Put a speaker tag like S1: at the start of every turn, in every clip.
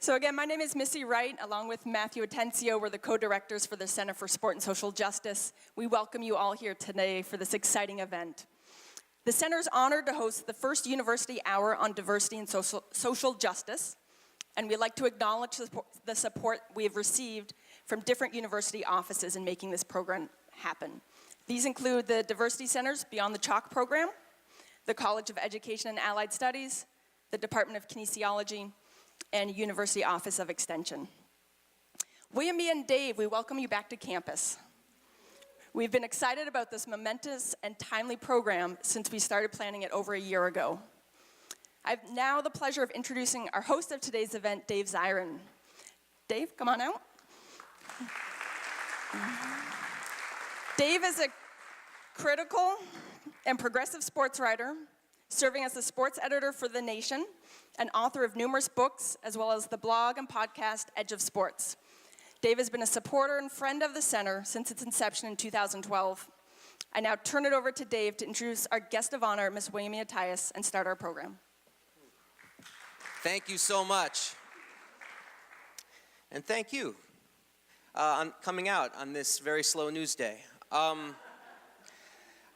S1: So again, my name is Missy Wright, along with Matthew Atencio. We're the co-directors for the Center for Sport and Social Justice. We welcome you all here today for this exciting event. The Center is honored to host the first University Hour on Diversity and Social Justice, and we'd like to acknowledge the support we have received from different university offices in making this program happen. These include the Diversity Centers Beyond the Chalk program, the College of Education and Allied Studies, the Department of Kinesiology, and University Office of Extension. Wyomia and Dave, we welcome you back to campus. We've been excited about this momentous and timely program since we started planning it over a year ago. I have now the pleasure of introducing our host of today's event, Dave Zirin. Dave, come on out. Dave is a critical and progressive sports writer, serving as the sports editor for The Nation, and author of numerous books, as well as the blog and podcast, Edge of Sports. Dave has been a supporter and friend of the Center since its inception in 2012. I now turn it over to Dave to introduce our guest of honor, Ms. Wyomia Tyus, and start our program.
S2: Thank you so much. And thank you on coming out on this very slow news day. I'm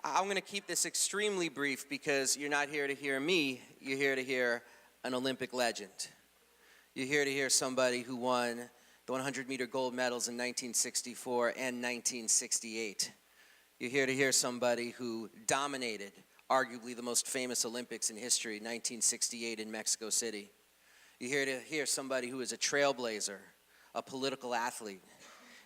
S2: going to keep this extremely brief because you're not here to hear me, you're here to hear an Olympic legend. You're here to hear somebody who won the 100-meter gold medals in 1964 and 1968. You're here to hear somebody who dominated arguably the most famous Olympics in history, 1968 in Mexico City. You're here to hear somebody who is a trailblazer, a political athlete,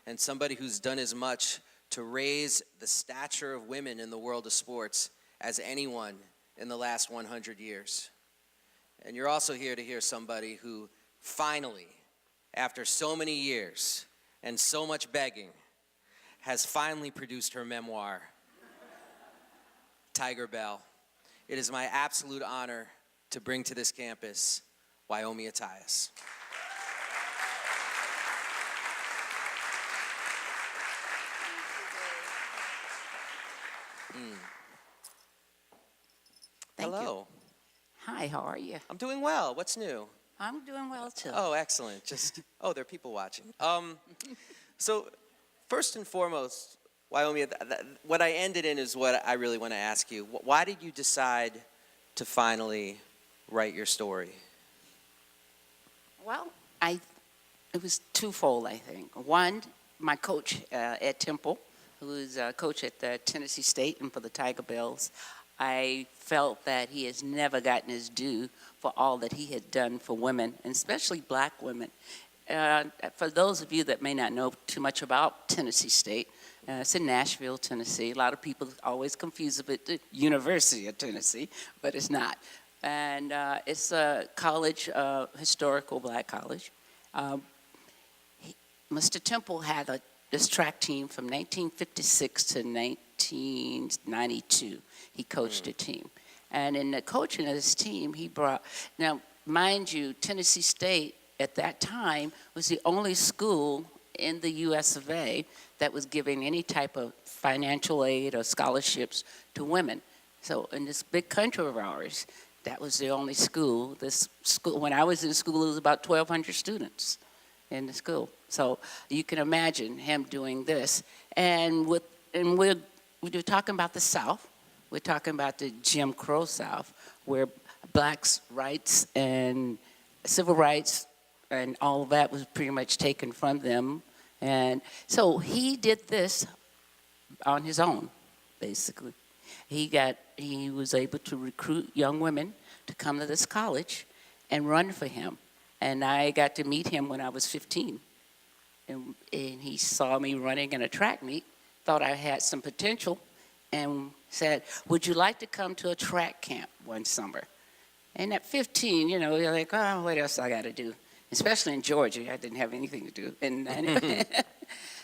S2: and somebody who's done as much to raise the stature of women in the world of sports as anyone in the last 100 years. And you're also here to hear somebody who finally, after so many years and so much begging, has finally produced her memoir, Tiger Bell. It is my absolute honor to bring to this campus Wyomia Tyus. Hello.
S3: You. Hi, how are you?
S2: I'm doing well. What's new?
S3: I'm doing well too.
S2: Oh, excellent. There are people watching. So, first and foremost, Wyomia, what I ended in is what I really want to ask you. Why did you decide to finally write your story?
S3: Well, it was twofold, I think. One, my coach, Ed Temple, who is a coach at Tennessee State and for the Tiger Bells, I felt that he has never gotten his due for all that he had done for women, and especially black women. For those of you that may not know too much about Tennessee State, it's in Nashville, Tennessee. A lot of people always confuse it with the University of Tennessee, but it's not. And it's a college, historical black college. Mr. Temple had this track team from 1956 to 1992. He coached a team. And in the coaching of this team, he brought, now, mind you, Tennessee State at that time was the only school in the US of A that was giving any type of financial aid or scholarships to women. So in this big country of ours, that was the only school. This school, when I was in school, it was about 1,200 students in the school. So you can imagine him doing this. And we're talking about the South. We're talking about the Jim Crow South, where blacks' rights and civil rights and all of that was pretty much taken from them. And so he did this on his own, basically. He was able to recruit young women to come to this college and run for him. And I got to meet him when I was 15. And he saw me running in a track meet, thought I had some potential, and said, would you like to come to a track camp one summer? And at 15, you're like, oh, what else I got to do? Especially in Georgia, I didn't have anything to do. And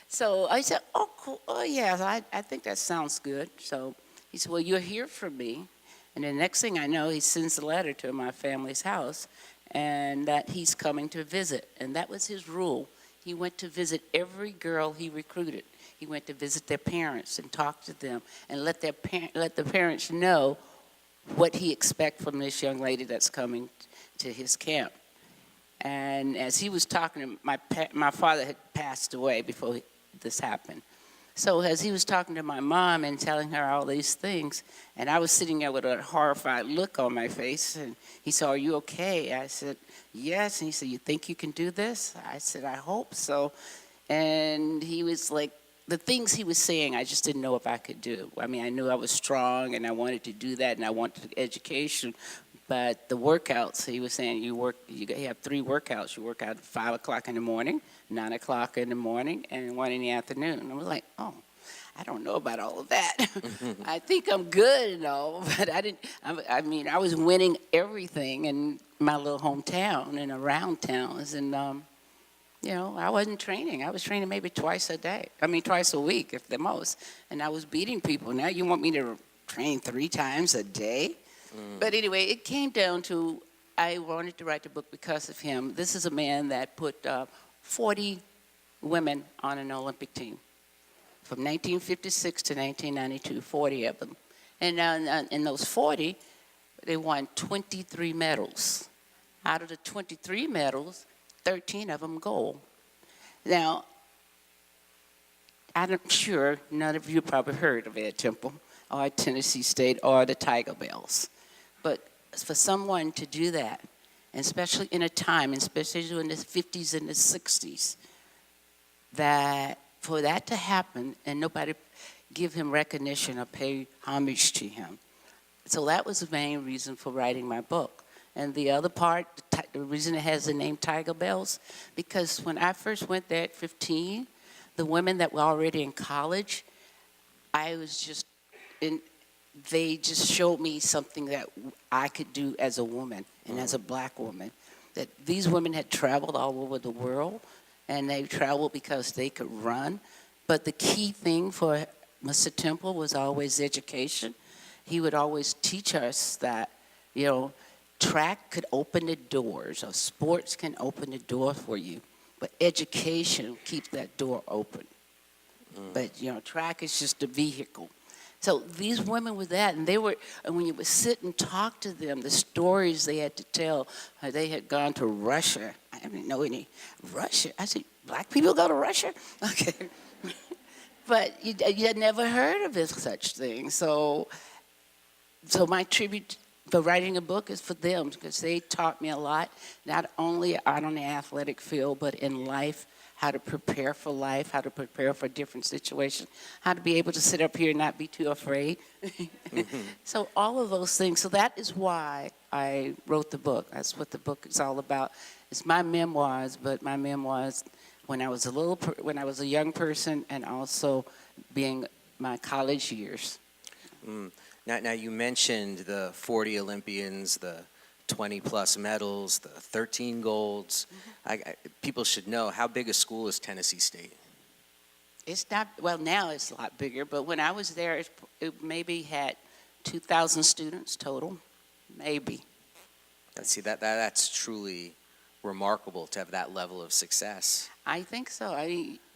S3: so I said, oh, cool. Oh, yeah, I think that sounds good. So he said, well, you'll hear from me. And the next thing I know, he sends a letter to my family's house and that he's coming to visit. And that was his rule. He went to visit every girl he recruited. He went to visit their parents and talk to them and let the parents know what he expects from this young lady that's coming to his camp. And as he was talking, my father had passed away before this happened. So as he was talking to my mom and telling her all these things, and I was sitting there with a horrified look on my face, and he said, "Are you okay?" I said, "Yes." And he said, "You think you can do this?" I said, "I hope so." And he was like, the things he was saying, I just didn't know if I could do. I mean, I knew I was strong, and I wanted to do that, and I wanted education. But the workouts, he was saying, you have 3 workouts. You work out at 5 o'clock in the morning, 9 o'clock in the morning, and 1 in the afternoon. And I was like, oh, I don't know about all of that. I think I'm good and all, but I mean, I was winning everything in my little hometown and around towns. And, you know, I wasn't training. I was training maybe twice a week, if the most. And I was beating people. Now you want me to train 3 times a day? But anyway, it came down to I wanted to write the book because of him. This is a man that put 40 women on an Olympic team. From 1956 to 1992, 40 of them. And now in those 40, they won 23 medals. Out of the 23 medals, 13 of them gold. Now, I'm sure none of you probably heard of Ed Temple or Tennessee State or the Tiger Bells. But for someone to do that, and especially in a time, especially in the 50s and the 60s, that for that to happen and nobody give him recognition or pay homage to him. So that was the main reason for writing my book. And the other part, the reason it has the name Tiger Bells, because when I first went there at 15, the women that were already in college, they just showed me something that I could do as a woman and as a black woman. That these women had traveled all over the world, and they traveled because they could run. But the key thing for Mr. Temple was always education. He would always teach us that, you know, track could open the doors, or sports can open the door for you, but education keeps that door open. But, you know, track is just a vehicle. So these women were that, and when you would sit and talk to them, the stories they had to tell, they had gone to Russia. I didn't know any Russia. I said, black people go to Russia? Okay. But you had never heard of this such thing. So my tribute for writing a book is for them, because they taught me a lot, not only out on the athletic field, but in life, how to prepare for life, how to prepare for different situations, how to be able to sit up here and not be too afraid. So all of those things. So that is why I wrote the book. That's what the book is all about. It's my memoirs, but my memoirs when I was a young person, and also being my college years.
S2: Now you mentioned the 40 Olympians, the 20-plus medals, the 13 golds. People should know, how big a school is Tennessee State?
S3: It's not, well, now it's a lot bigger, but when I was there, it maybe had 2,000 students total, maybe.
S2: See, that's truly remarkable to have that level of success.
S3: I think so.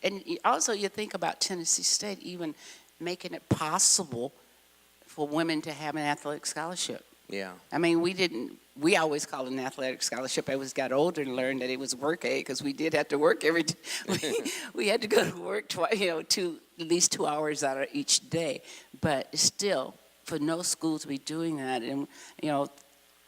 S3: And also you think about Tennessee State even making it possible for women to have an athletic scholarship.
S2: Yeah.
S3: I mean, we always called it an athletic scholarship. I got older and learned that it was work aid, because we did have to work every day. We had to go to work at least 2 hours out of each day. But still, for no school to be doing that, and,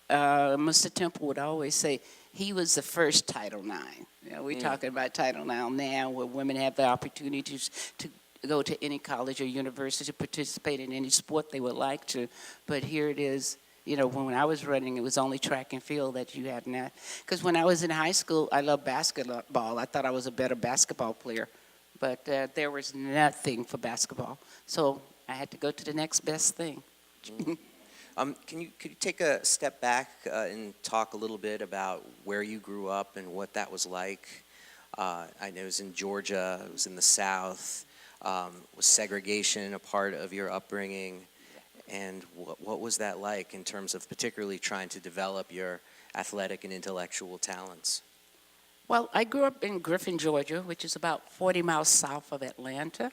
S3: Mr. Temple would always say he was the first Title IX. We're talking about Title IX now, where women have the opportunity to go to any college or university to participate in any sport they would like to. But here it is. When I was running, it was only track and field that you had now. Because when I was in high school, I loved basketball. I thought I was a better basketball player. But there was nothing for basketball. So I had to go to the next best thing.
S2: Could you take a step back and talk a little bit about where you grew up and what that was like? I know it was in Georgia, it was in the South. Was segregation a part of your upbringing? And what was that like in terms of particularly trying to develop your athletic and intellectual talents?
S3: Well, I grew up in Griffin, Georgia, which is about 40 miles south of Atlanta.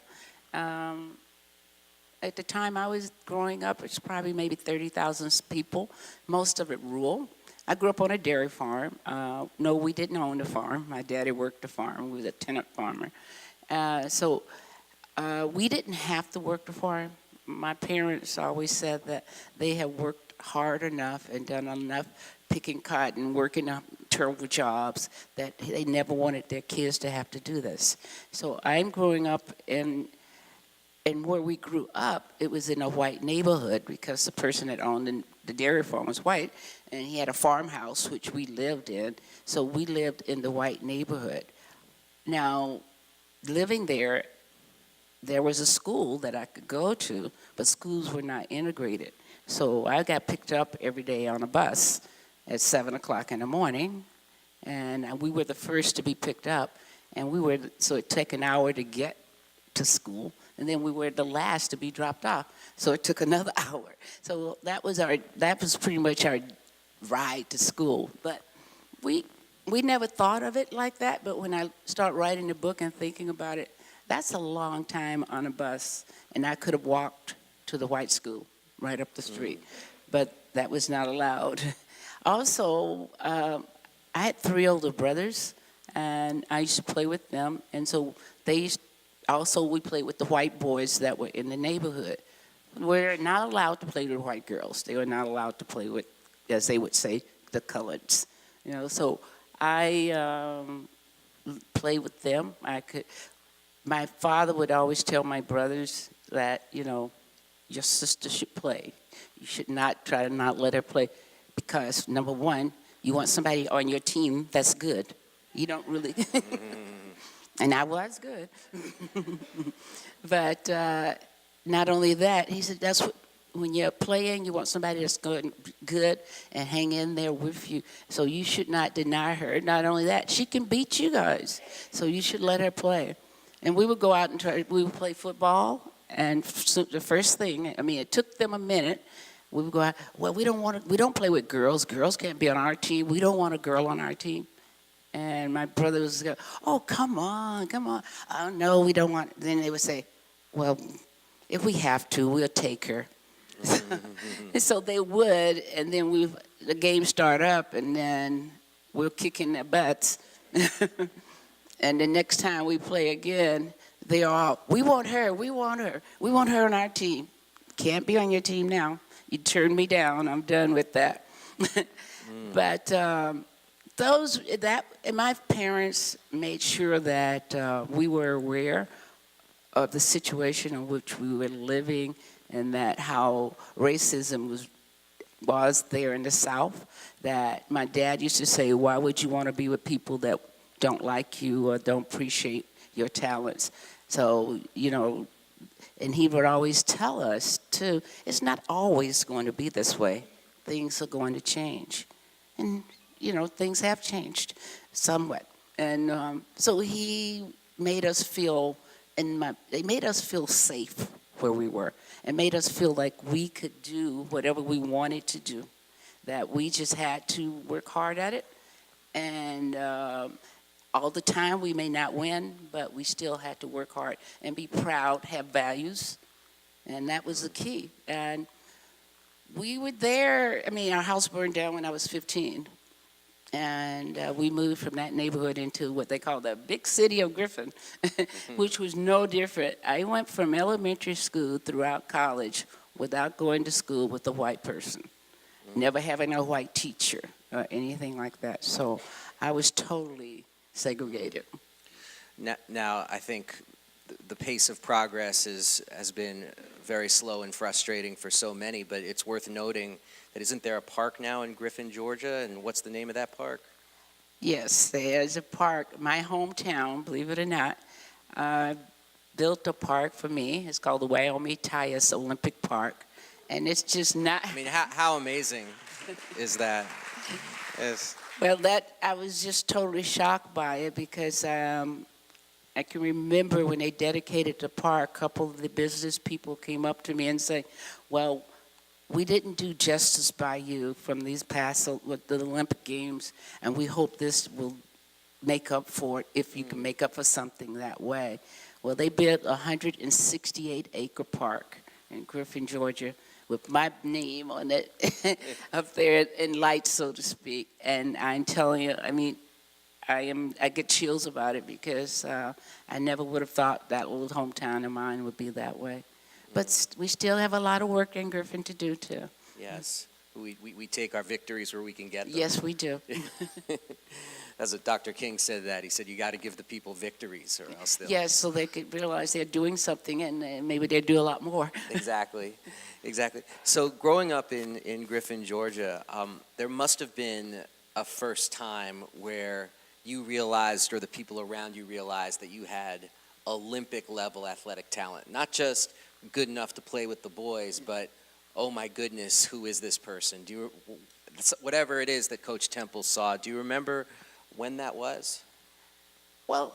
S3: at the time I was growing up, it's probably maybe 30,000 people, most of it rural. I grew up on a dairy farm. No, we didn't own the farm. My daddy worked the farm. We was a tenant farmer. So we didn't have to work the farm. My parents always said that they had worked hard enough and done enough picking cotton, working up terrible jobs, that they never wanted their kids to have to do this. So I'm growing up in where we grew up, it was in a white neighborhood because the person that owned the dairy farm was white, and he had a farmhouse, which we lived in. So we lived in the white neighborhood. Now, living there, there was a school that I could go to, but schools were not integrated. So I got picked up every day on a bus at 7 o'clock in the morning, and we were the first to be picked up, and so it took an hour to get to school, and then we were the last to be dropped off, so it took another hour. So that was pretty much our ride to school. But we never thought of it like that, but when I start writing the book and thinking about it, that's a long time on a bus, and I could have walked to the white school right up the street, but that was not allowed. Also, I had 3 older brothers, and I used to play with them, and so we played with the white boys that were in the neighborhood. We're not allowed to play with white girls. They were not allowed to play with, as they would say, the coloreds. So I played with them. My father would always tell my brothers that, your sister should play. You should not try to not let her play because, number one, you want somebody on your team that's good. You don't really... And I was good. But not only that, he said, that's what, when you're playing, you want somebody that's good and hang in there with you. So you should not deny her. Not only that, she can beat you guys. So you should let her play. And we would go out and we would play football. And the first thing, it took them a minute. We would go out, well, we don't play with girls. Girls can't be on our team. We don't want a girl on our team. And my brother was go, oh, come on. Oh, no, we don't want. Then they would say, well, if we have to, we'll take her. And so they would, and then the game start up, and then we're kicking their butts. And the next time we play again, they are all, we want her on our team. Can't be on your team now. You turned me down. I'm done with that. But and my parents made sure that we were aware of the situation in which we were living, and that how racism was there in the South. That my dad used to say, why would you want to be with people that don't like you or don't appreciate your talents? So, and he would always tell us, too, it's not always going to be this way. Things are going to change. And, things have changed somewhat. And so he made us feel, they made us feel safe where we were, and made us feel like we could do whatever we wanted to do, that we just had to work hard at it. And all the time we may not win, but we still had to work hard and be proud, have values, and that was the key. And we were there, our house burned down when I was 15, and we moved from that neighborhood into what they call the big city of Griffin, which was no different. I went from elementary school throughout college without going to school with a white person, never having a white teacher or anything like that. So I was totally segregated.
S2: Now I think the pace of progress has been very slow and frustrating for so many, but it's worth noting that isn't there a park now in Griffin, Georgia, and what's the name of that park?
S3: Yes, there's a park. My hometown, believe it or not, built a park for me. It's called the Wyomia Tyus Olympic Park, and it's just not...
S2: how amazing is that? Yes.
S3: Well, I was just totally shocked by it because I can remember when they dedicated the park, a couple of the business people came up to me and said, well, we didn't do justice by you from these past with the Olympic Games, and we hope this will make up for it if you can make up for something that way. Well, they built a 168-acre park in Griffin, Georgia, with my name on it up there in lights, so to speak. And I'm telling you, I mean, I get chills about it because I never would have thought that little hometown of mine would be that way. But we still have a lot of work in Griffin to do, too.
S2: Yes, we take our victories where we can get them.
S3: Yes, we do.
S2: That's what Dr. King said that. He said, you got to give the people victories or else they'll...
S3: Yes, so they could realize they're doing something and maybe they'd do a lot more.
S2: Exactly, exactly. So growing up in Griffin, Georgia, there must have been a first time where you realized, or the people around you realized, that you had Olympic-level athletic talent. Not just good enough to play with the boys, but, oh my goodness, who is this person? Whatever it is that Coach Temple saw, do you remember when that was?
S3: Well,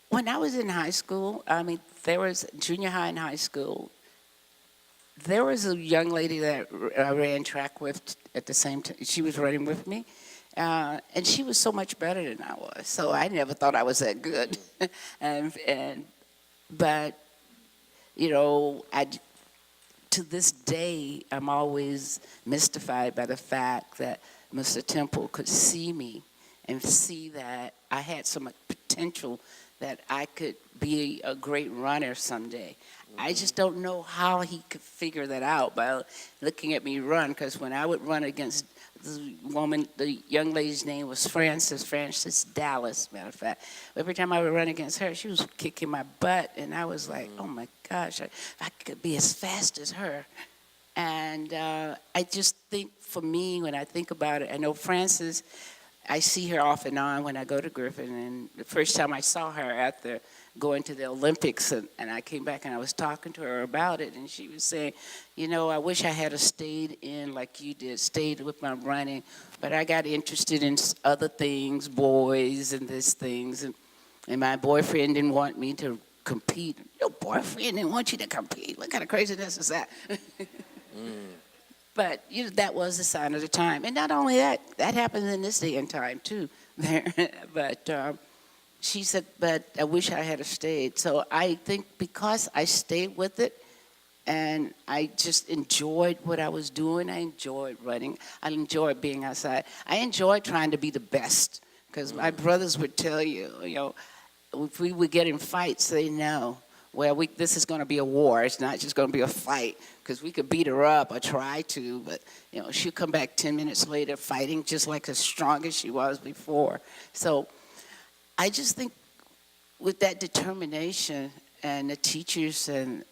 S3: when I was in high school, I mean, there was junior high and high school, there was a young lady that I ran track with at the same time. She was running with me, and she was so much better than I was. So I never thought I was that good. But, you know, to this day, I'm always mystified by the fact that Mr. Temple could see me and see that I had so much potential that I could be a great runner someday. I just don't know how he could figure that out by looking at me run, because when I would run against the woman, the young lady's name was Frances Dallas, matter of fact. Every time I would run against her, she was kicking my butt, and I was like, oh my gosh, I could be as fast as her. And I just think, for me, when I think about it, I know Frances, I see her off and on when I go to Griffin, and the first time I saw her after going to the Olympics, and I came back and I was talking to her about it, and she was saying, you know, I wish I had stayed in like you did, stayed with my running, but I got interested in other things, boys and these things, and my boyfriend didn't want me to compete. Your boyfriend didn't want you to compete? What kind of craziness is that? But you know, that was the sign of the time. And not only that, that happens in this day and time too. But she said, but I wish I had stayed. So I think because I stayed with it and I just enjoyed what I was doing, I enjoyed running, I enjoyed being outside. I enjoyed trying to be the best, because my brothers would tell you, you know, if we would get in fights, they know, well, this is going to be a war. It's not just going to be a fight, because we could beat her up or try to, but, you know, she'll come back 10 minutes later fighting just like as strong as she was before. So I just think with that determination and the teachers and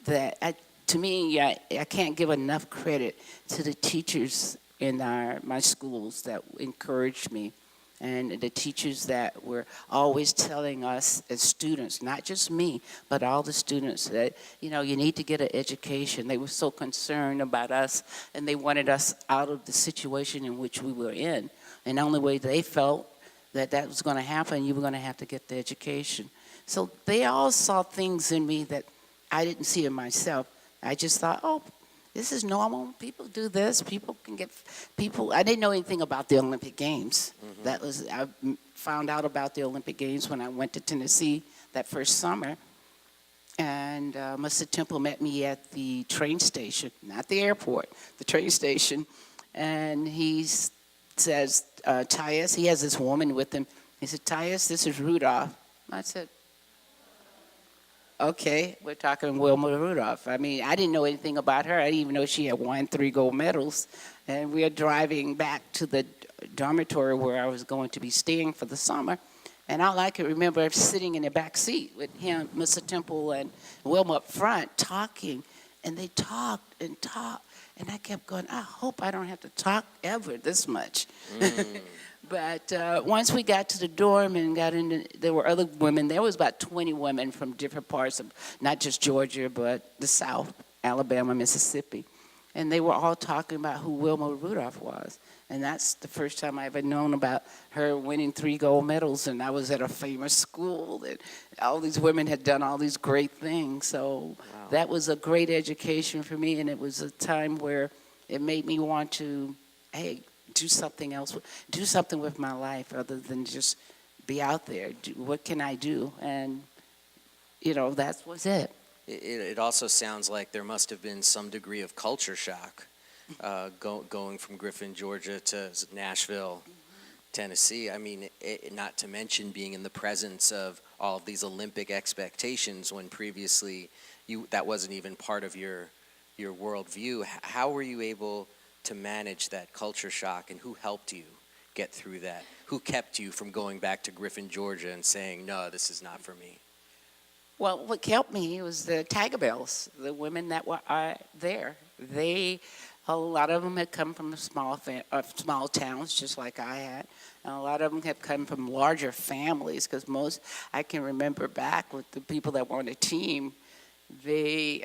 S3: that, to me, I can't give enough credit to the teachers in my schools that encouraged me, and the teachers that were always telling us as students, not just me, but all the students, that, you know, you need to get an education. They were so concerned about us, and they wanted us out of the situation in which we were in. And the only way they felt that was going to happen, you were going to have to get the education. So they all saw things in me that I didn't see in myself. I just thought, oh, this is normal. People do this. People can get people. I didn't know anything about the Olympic Games. I found out about the Olympic Games when I went to Tennessee that first summer. And Mr. Temple met me at the train station, not the airport, the train station. And he says, Tyus, he has this woman with him. He said, Tyus, this is Rudolph. I said, okay, we're talking Wilma Rudolph. I mean, I didn't know anything about her. I didn't even know she had won 3 gold medals. And we are driving back to the dormitory where I was going to be staying for the summer. And all I can remember is sitting in the back seat with him, Mr. Temple, and Wilma up front talking. And they talked and talked. And I kept going, I hope I don't have to talk ever this much. But once we got to the dorm and got in, there were other women. There was about 20 women from different parts of not just Georgia, but the South, Alabama, Mississippi. And they were all talking about who Wilma Rudolph was. And that's the first time I ever known about her winning 3 gold medals. And I was at a famous school. And all these women had done all these great things. So that was a great education for me. And it was a time where it made me want to, hey, do something else, do something with my life other than just be out there. What can I do? And, you know, that was it.
S2: it also sounds like there must have been some degree of culture shock going from Griffin, Georgia to Nashville, Tennessee. I mean, not to mention being in the presence of all of these Olympic expectations when previously that wasn't even part of your worldview. How were you able to manage that culture shock, and who helped you get through that? Who kept you from going back to Griffin, Georgia and saying, no, this is not for me?
S3: Well, what helped me was the Tiger Bells, the women that were there. A lot of them had come from small towns, just like I had. And a lot of them have come from larger families, because I can remember back with the people that were on the team, there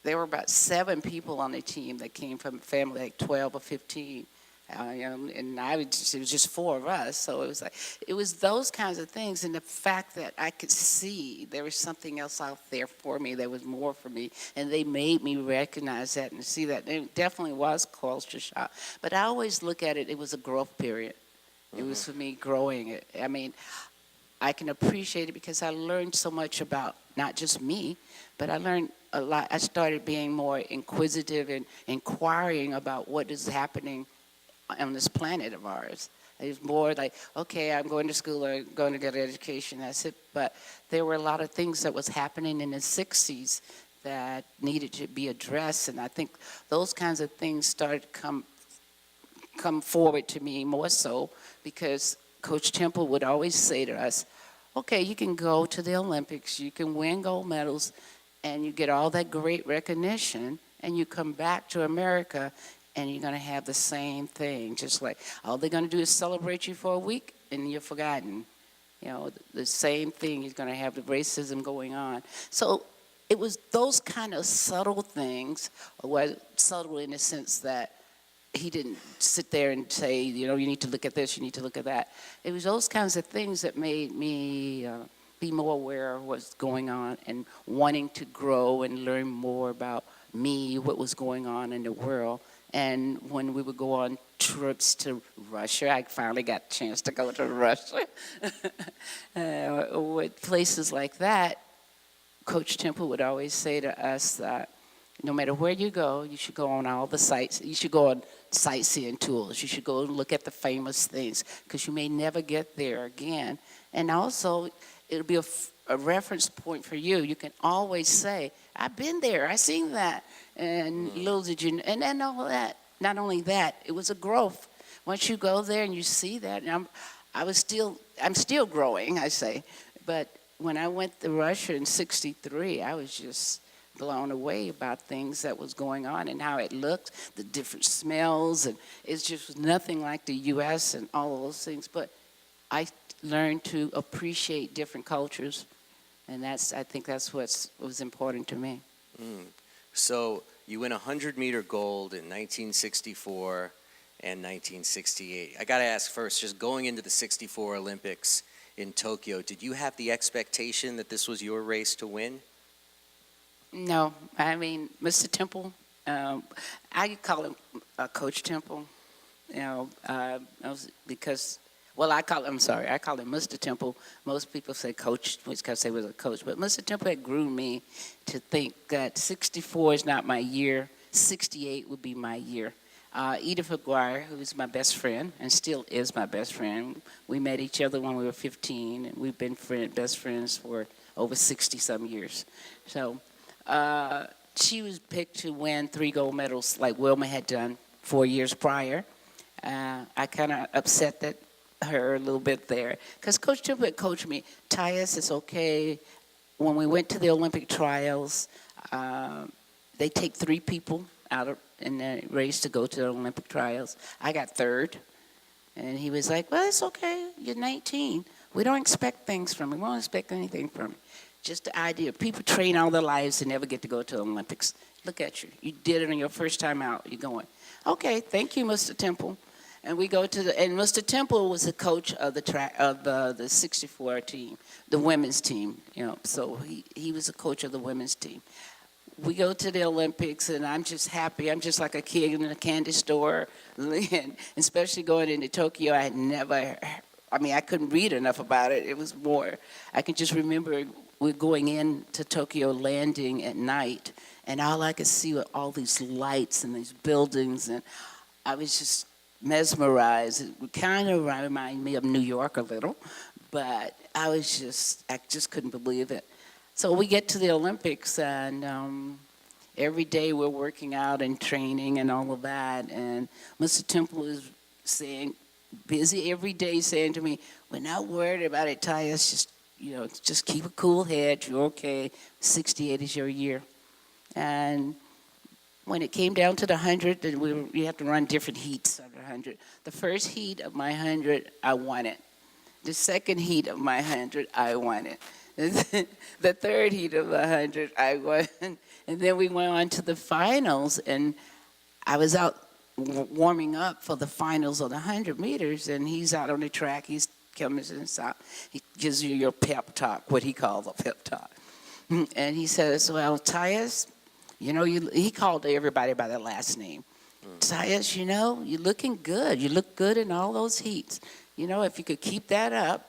S3: were about 7 people on the team that came from a family like 12 or 15. And it was just 4 of us, so it was those kinds of things, and the fact that I could see there was something else out there for me, there was more for me, and they made me recognize that and see that. It definitely was culture shock, but I always look at it was a growth period. It was for me growing. I can appreciate it because I learned so much about not just me, but I learned a lot. I started being more inquisitive and inquiring about what is happening on this planet of ours. It was more like, okay, I'm going to school or going to get an education, that's it. But there were a lot of things that was happening in the 60s that needed to be addressed, and I think those kinds of things started to come forward to me more so because Coach Temple would always say to us, okay, you can go to the Olympics, you can win gold medals, and you get all that great recognition, and you come back to America and you're going to have the same thing. Just like all they're going to do is celebrate you for a week and you're forgotten. The same thing. You're going to have the racism going on. So it was those kind of subtle things, subtle in the sense that he didn't sit there and say, you need to look at this, you need to look at that. It was those kinds of things that made me be more aware of what's going on and wanting to grow and learn more about me, what was going on in the world. And when we would go on trips to Russia, I finally got a chance to go to Russia. With places like that, Coach Temple would always say to us that no matter where you go, you should go on all the sites. You should go on sightseeing tours. You should go and look at the famous things because you may never get there again. And also, it'll be a reference point for you. You can always say, I've been there, I seen that. And little did you know, and then all that, not only that, it was a growth. Once you go there and you see that, and I'm still growing, I say. But when I went to Russia in '63, I was just blown away about things that was going on and how it looked, the different smells, and it just was nothing like the U.S. and all of those things. But I learned to appreciate different cultures, and I think that's what was important to me.
S2: So you win 100-meter gold in 1964 and 1968. I got to ask first, just going into the '64 Olympics in Tokyo, did you have the expectation that this was your race to win?
S3: No, Mr. Temple, I call him Coach Temple, because, I call him Mr. Temple. Most people say coach because he was a coach, but Mr. Temple had groomed me to think that 64 is not my year, 68 would be my year. Edith McGuire, who's my best friend and still is my best friend, we met each other when we were 15, and we've been best friends for over 60-some years. So she was picked to win 3 gold medals like Wilma had done 4 years prior. I kind of upset her a little bit there because Coach Temple had coached me, Tyus, it's okay. When we went to the Olympic trials, they take 3 people out in the race to go to the Olympic trials. I got 3rd, and he was like, well, it's okay, you're 19. We don't expect things from you. We don't expect anything from you. Just the idea. People train all their lives and never get to go to the Olympics. Look at you. You did it on your first time out. You're going, okay, thank you, Mr. Temple. And we go and Mr. Temple was the coach of the 64 team, the women's team. So he was the coach of the women's team. We go to the Olympics, and I'm just happy. I'm just like a kid in a candy store, and especially going into Tokyo. I couldn't read enough about it. It was more, I can just remember we're going into Tokyo landing at night, and all I could see were all these lights and these buildings, and I was just mesmerized. It kind of reminded me of New York a little, but I just couldn't believe it. So we get to the Olympics, and every day we're working out and training and all of that, and Mr. Temple is busy every day saying to me, "We're not worried about it, Tyus, just keep a cool head, you're okay, 68 is your year." And when it came down to the 100, you have to run different heats of the 100. The first heat of my 100, I won it. The second heat of my 100, I won it. The third heat of the 100, I won. And then we went on to the finals, and I was out warming up for the finals of the 100 meters, and he's out on the track. He's coming inside. He gives you your pep talk, what he calls a pep talk. And he says, "Well, Tyus, he called everybody by their last name. Tyus, you're looking good. You look good in all those heats. If you could keep that up,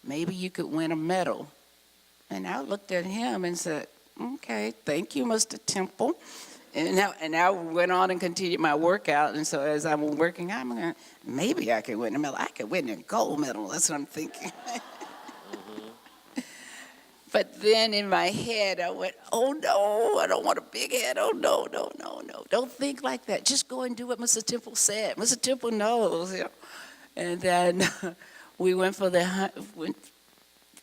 S3: maybe you could win a medal." And I looked at him and said, "Okay, thank you, Mr. Temple." And I went on and continued my workout. And so as I'm working out, maybe I could win a medal. I could win a gold medal. That's what I'm thinking. But then in my head, I went, "Oh, no, I don't want a big head. Oh, no, no, no, no. Don't think like that. Just go and do what Mr. Temple said. Mr. Temple knows." And then we went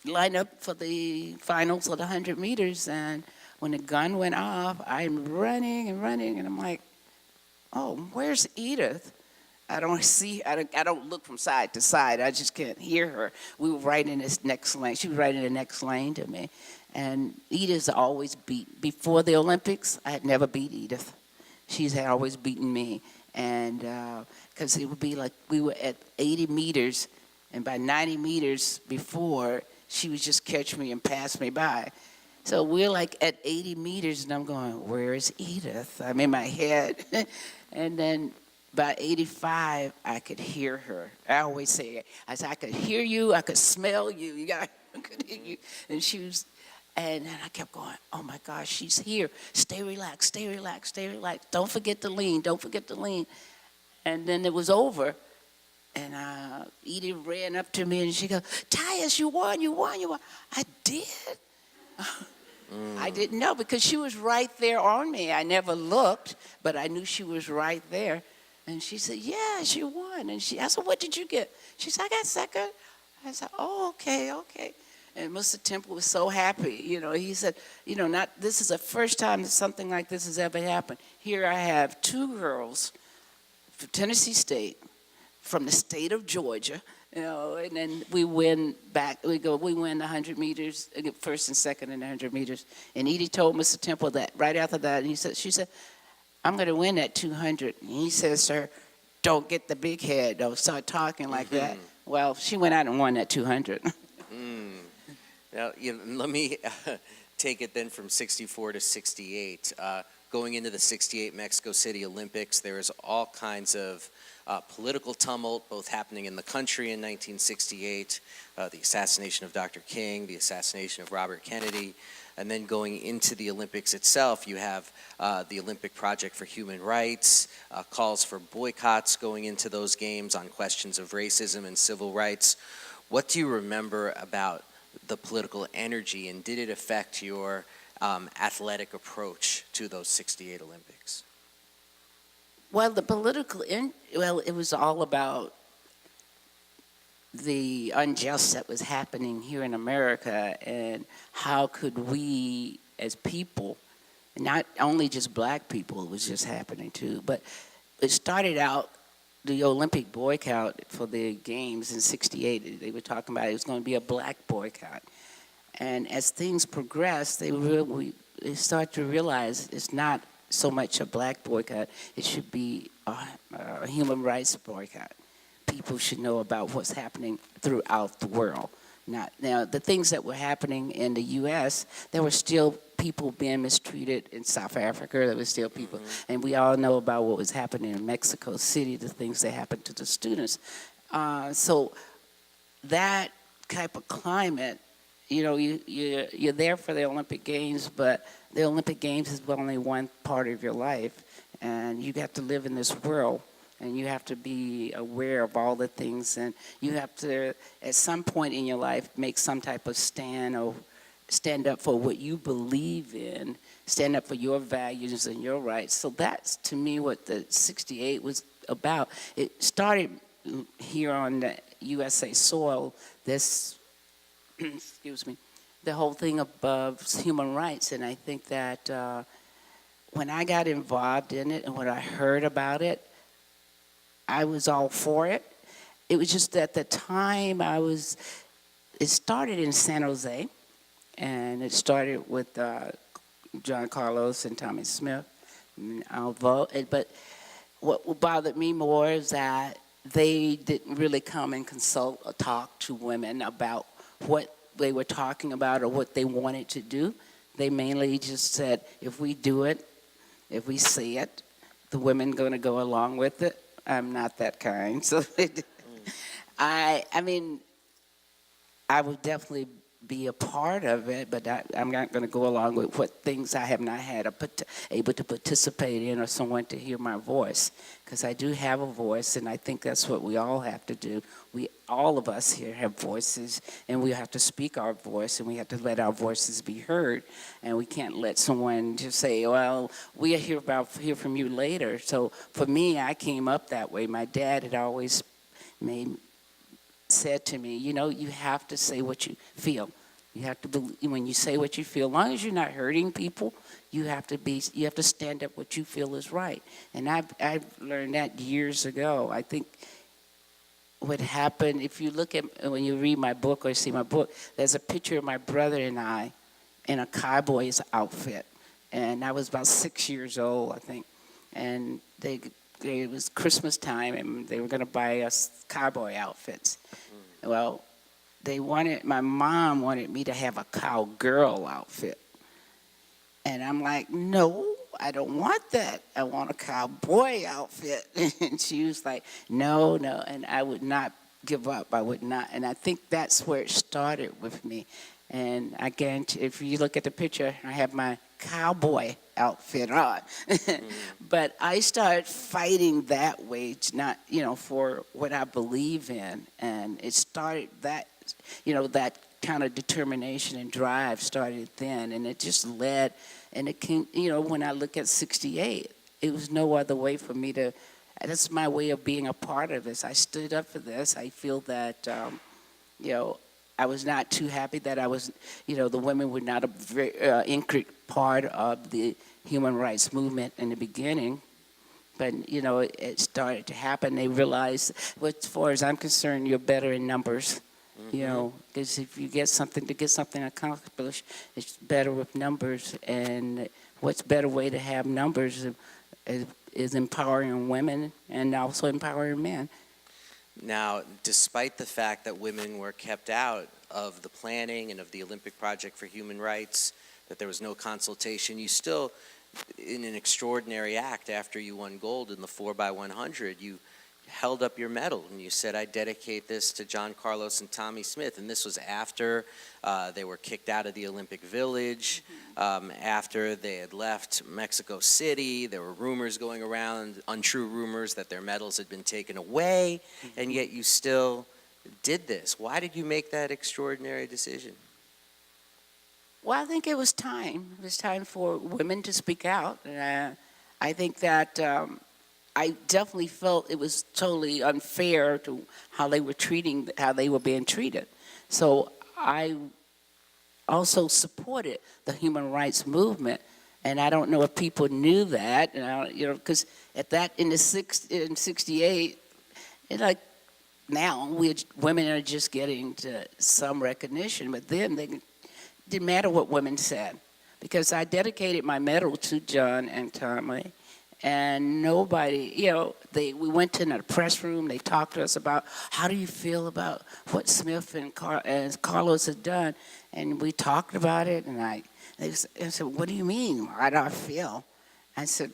S3: lined up for the finals of the 100 meters. And when the gun went off, I'm running and running. And I'm like, "Oh, where's Edith?" I don't look from side to side. I just can't hear her. We were right in this next lane. She was right in the next lane to me. And Edith's always before the Olympics, I had never beat Edith. She's had always beaten me. And because it would be like we were at 80 meters, and by 90 meters before, she would just catch me and pass me by. So we're like at 80 meters, and I'm going, "Where is Edith?" I'm in my head. And then by 85, I could hear her. I always say it. I said, "I could hear you. I could smell you. I could hear you." And then I kept going, "Oh my gosh, she's here. Stay relaxed, stay relaxed, stay relaxed. Don't forget to lean, don't forget to lean." And then it was over. And Edith ran up to me and she goes, "Tyus, you won, you won, you won." I did. I didn't know because she was right there on me. I never looked, but I knew she was right there. And she said, "Yeah, she won." And I said, "What did you get?" She said, "I got second." I said, "Oh, okay, okay." And Mr. Temple was so happy. He said, this is the first time that something like this has ever happened. Here I have two girls from Tennessee State, from the state of Georgia, and then we win the 100 meters, first and second in the 100 meters. And Edie told Mr. Temple that right after that, and she said, "I'm going to win that 200. And he says, "Sir, don't get the big head. Don't start talking like that." Well, she went out and won that 200.
S2: Now, let me take it then from 64 to 68. Going into the 68 Mexico City Olympics, there is all kinds of political tumult, both happening in the country in 1968, the assassination of Dr. King, the assassination of Robert Kennedy, and then going into the Olympics itself, you have the Olympic Project for Human Rights, calls for boycotts going into those games on questions of racism and civil rights. What do you remember about the political energy, and did it affect your athletic approach to those 68 Olympics?
S3: Well, it was all about the unjust that was happening here in America, and how could we as people, not only just black people, it was just happening too, but it started out, the Olympic boycott for the games in 68, they were talking about it was going to be a black boycott. And as things progressed, they start to realize it's not so much a black boycott, it should be a human rights boycott. People should know about what's happening throughout the world. Now, the things that were happening in the U.S., there were still people being mistreated in South Africa. There were still people, and we all know about what was happening in Mexico City, the things that happened to the students. So that type of climate, you're there for the Olympic Games, but the Olympic Games is only one part of your life, and you have to live in this world, and you have to be aware of all the things, and you have to, at some point in your life, make some type of stand or stand up for what you believe in, stand up for your values and your rights. So that's, to me, what the 68 was about. It started here on the USA soil, this, excuse me, the whole thing above human rights. And I think that when I got involved in it and when I heard about it, I was all for it. It was just at the time it started in San Jose, and it started with John Carlos and Tommy Smith. But what bothered me more is that they didn't really come and consult or talk to women about what they were talking about or what they wanted to do. They mainly just said, if we do it, if we say it, the women going to go along with it. I'm not that kind. So I mean, I would definitely be a part of it, but I'm not going to go along with what things I have not had able to participate in or someone to hear my voice, because I do have a voice, and I think that's what we all have to do. All of us here have voices, and we have to speak our voice, and we have to let our voices be heard, and we can't let someone just say, well, we'll hear from you later. So for me, I came up that way. My dad had always said to me, you have to say what you feel. You have to believe, when you say what you feel, as long as you're not hurting people, you have to stand up what you feel is right. And I've learned that years ago. I think what happened, if you look at, when you read my book or see my book, there's a picture of my brother and I in a cowboy's outfit. And I was about 6 years old, I think. And it was Christmas time, and they were going to buy us cowboy outfits. Well, my mom wanted me to have a cowgirl outfit. And I'm like, no, I don't want that. I want a cowboy outfit. And she was like, no. And I would not give up. I would not. And I think that's where it started with me. And again, if you look at the picture, I have my cowboy outfit on. But I started fighting that way, not, for what I believe in. And it started that kind of determination and drive started then. And it just led, and it came, when I look at 68, it was no other way for me to, that's my way of being a part of this. I stood up for this. I feel that, I was not too happy that I was, the women were not a very intricate part of the human rights movement in the beginning. But, it started to happen. They realized, well, as far as I'm concerned, you're better in numbers. Because if you get something accomplished, it's better with numbers. And what's better way to have numbers is empowering women and also empowering men.
S2: Now, despite the fact that women were kept out of the planning and of the Olympic Project for Human Rights, that there was no consultation, you still, in an extraordinary act after you won gold in the 4x100, you held up your medal and you said, I dedicate this to John Carlos and Tommy Smith. And this was after they were kicked out of the Olympic Village, after they had left Mexico City. There were rumors going around, untrue rumors, that their medals had been taken away, and yet you still did this. Why did you make that extraordinary decision?
S3: Well, I think it was time. It was time for women to speak out. And I think that I definitely felt it was totally unfair to how they were being treated. So I also supported the human rights movement, and I don't know if people knew that, because in 68, now women are just getting to some recognition, but then they didn't matter what women said, because I dedicated my medal to John and Tommy. And nobody, we went in the press room, they talked to us about, how do you feel about what Smith and Carlos had done? And we talked about it, and I said, what do you mean? How do I feel? I said,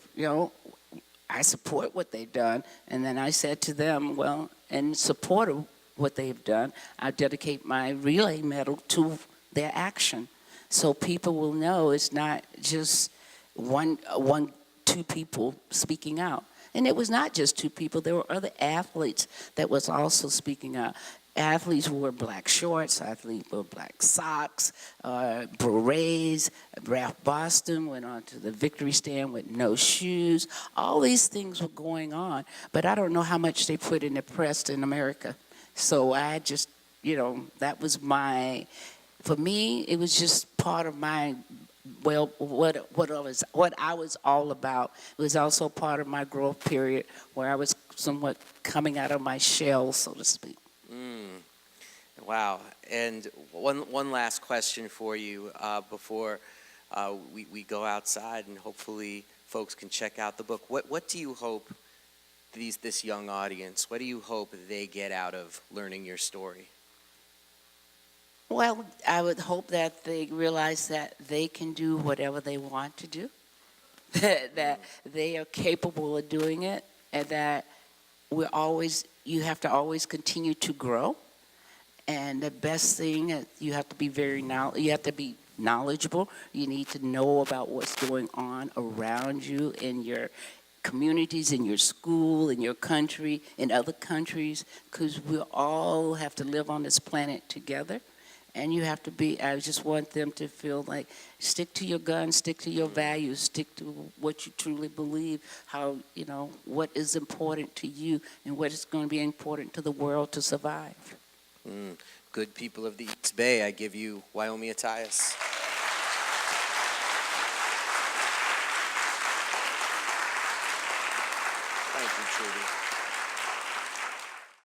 S3: I support what they've done. And then I said to them, well, in support of what they've done, I dedicate my relay medal to their action. So people will know it's not just two people speaking out. And it was not just two people. There were other athletes that was also speaking out. Athletes wore black shorts, athletes wore black socks, berets. Ralph Boston went on to the victory stand with no shoes. All these things were going on, but I don't know how much they put in the press in America. So I just, that was for me, it was just part of my, what I was all about. It was also part of my growth period where I was somewhat coming out of my shell, so to speak.
S2: Wow. And one last question for you before we go outside and hopefully folks can check out the book. What do you hope this young audience, what do you hope they get out of learning your story?
S3: Well, I would hope that they realize that they can do whatever they want to do, that they are capable of doing it, and that you have to always continue to grow. And the best thing is you have to be knowledgeable. You need to know about what's going on around you in your communities, in your school, in your country, in other countries, because we all have to live on this planet together. And you have to I just want them to feel like, stick to your guns, stick to your values, stick to what you truly believe, what is important to you and what is going to be important to the world to survive.
S2: Good people of the East Bay, I give you Wyomia Tyus.